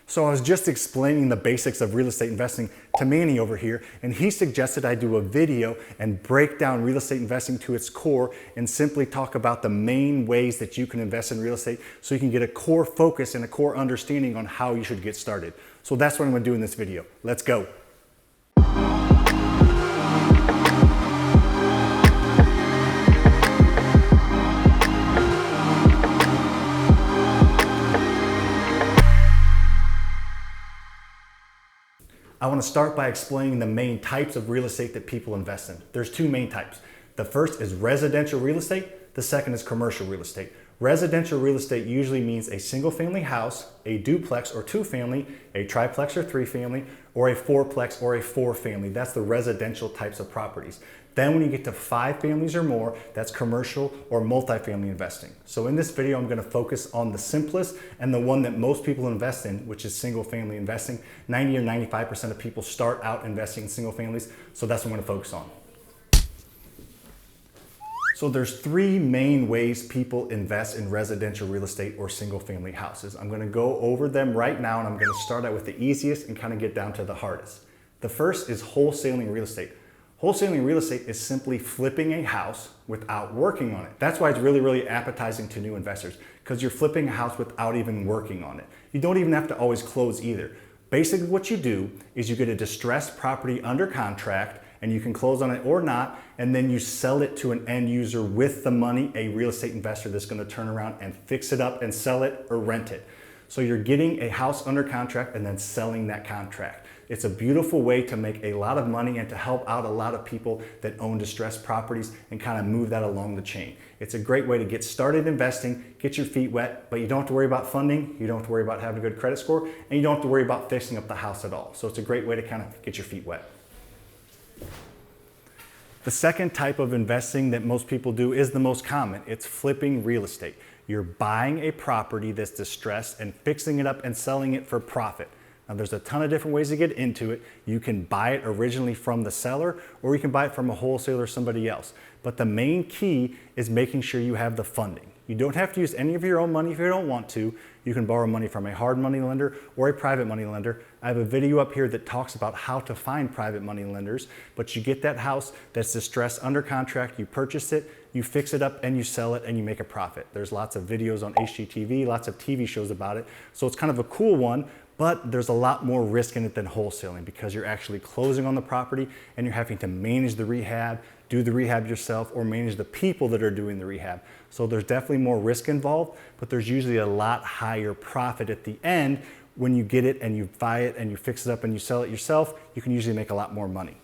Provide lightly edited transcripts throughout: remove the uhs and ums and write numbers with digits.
So I was just explaining the basics of real estate investing to Manny over here, and he suggested I do a video and break down real estate investing to its core and simply talk about the main ways that you can invest in real estate so you can get a core focus and a core understanding on how you should get started. So that's what I'm gonna do in this video. Let's go. I want to start by explaining the main types of real estate that people invest in. There's two main types. The first is residential real estate. The second is commercial real estate. Residential real estate usually means a single family house, a duplex or two family, a triplex or three family, or a fourplex or a four family. That's the residential types of properties. Then when you get to 5 families or more, that's commercial or multifamily investing. So in this video, I'm gonna focus on the simplest and the one that most people invest in, which is single family investing. 90 or 95% of people start out investing in single families, so that's what I'm gonna focus on. So there's 3 main ways people invest in residential real estate or single family houses. I'm gonna go over them right now, and I'm gonna start out with the easiest and kind of get down to the hardest. The first is wholesaling real estate. Wholesaling real estate is simply flipping a house without working on it. That's why it's really appetizing to new investors, because you're flipping a house without even working on it. You don't even have to always close either. Basically what you do is you get a distressed property under contract, and you can close on it or not, and then you sell it to an end user with the money, a real estate investor that's gonna turn around and fix it up and sell it or rent it. So you're getting a house under contract and then selling that contract. It's a beautiful way to make a lot of money and to help out a lot of people that own distressed properties and kind of move that along the chain. It's a great way to get started investing, get your feet wet, but you don't have to worry about funding, you don't have to worry about having a good credit score, and you don't have to worry about fixing up the house at all. So it's a great way to kind of get your feet wet. The second type of investing that most people do is the most common. It's flipping real estate. You're buying a property that's distressed and fixing it up and selling it for profit. Now there's a ton of different ways to get into it. You can buy it originally from the seller, or you can buy it from a wholesaler or somebody else. But the main key is making sure you have the funding. You don't have to use any of your own money if you don't want to. You can borrow money from a hard money lender or a private money lender. I have a video up here that talks about how to find private money lenders, but you get that house that's distressed under contract, you purchase it, you fix it up and you sell it and you make a profit. There's lots of videos on HGTV, lots of TV shows about it. So it's kind of a cool one, but there's a lot more risk in it than wholesaling, because you're actually closing on the property and you're having to manage the rehab, do the rehab yourself, or manage the people that are doing the rehab. So there's definitely more risk involved, but there's usually a lot higher profit at the end. When you get it and you buy it and you fix it up and you sell it yourself, you can usually make a lot more money.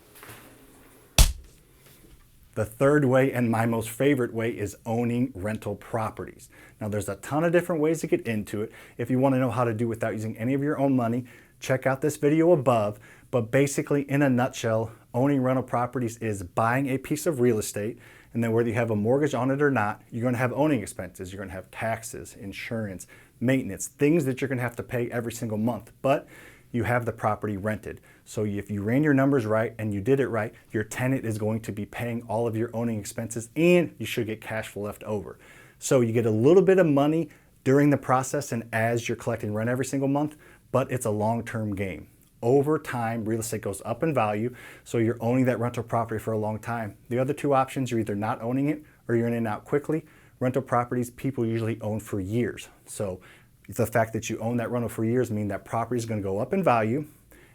The third way, and my most favorite way, is owning rental properties. Now there's a ton of different ways to get into it. If you want to know how to do it without using any of your own money, check out this video above. But basically, in a nutshell, owning rental properties is buying a piece of real estate, and then whether you have a mortgage on it or not, you're going to have owning expenses. You're going to have taxes, insurance, maintenance, things that you're going to have to pay every single month. But you have the property rented. So if you ran your numbers right and you did it right, your tenant is going to be paying all of your owning expenses, and you should get cash flow left over. So you get a little bit of money during the process and as you're collecting rent every single month, but it's a long-term game. Over time, real estate goes up in value, so you're owning that rental property for a long time. The other two options, you're either not owning it or you're in and out quickly. Rental properties, people usually own for years. So the fact that you own that rental for years means that property is going to go up in value,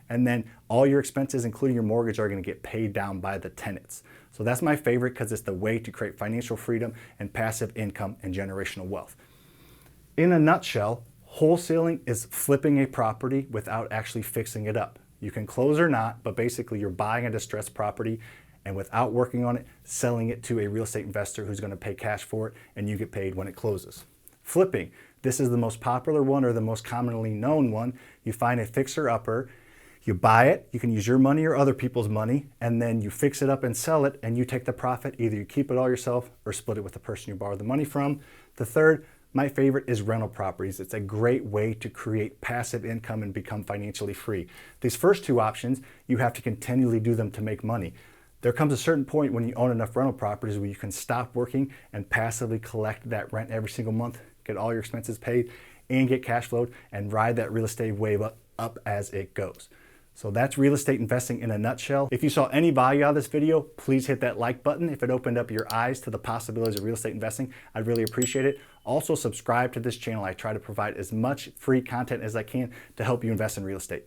and then all your expenses, including your mortgage, are going to get paid down by the tenants. So that's my favorite, because it's the way to create financial freedom and passive income and generational wealth. In a nutshell, wholesaling is flipping a property without actually fixing it up. You can close or not, but basically you're buying a distressed property and without working on it, selling it to a real estate investor who's going to pay cash for it, and you get paid when it closes. Flipping. This is the most popular one, or the most commonly known one. You find a fixer-upper, you buy it, you can use your money or other people's money, and then you fix it up and sell it, and you take the profit. Either you keep it all yourself or split it with the person you borrowed the money from. The third, my favorite, is rental properties. It's a great way to create passive income and become financially free. These first two options, you have to continually do them to make money. There comes a certain point when you own enough rental properties where you can stop working and passively collect that rent every single month, get all your expenses paid, and get cash flowed and ride that real estate wave up as it goes. So that's real estate investing in a nutshell. If you saw any value out of this video, please hit that like button. If it opened up your eyes to the possibilities of real estate investing, I'd really appreciate it. Also subscribe to this channel. I try to provide as much free content as I can to help you invest in real estate.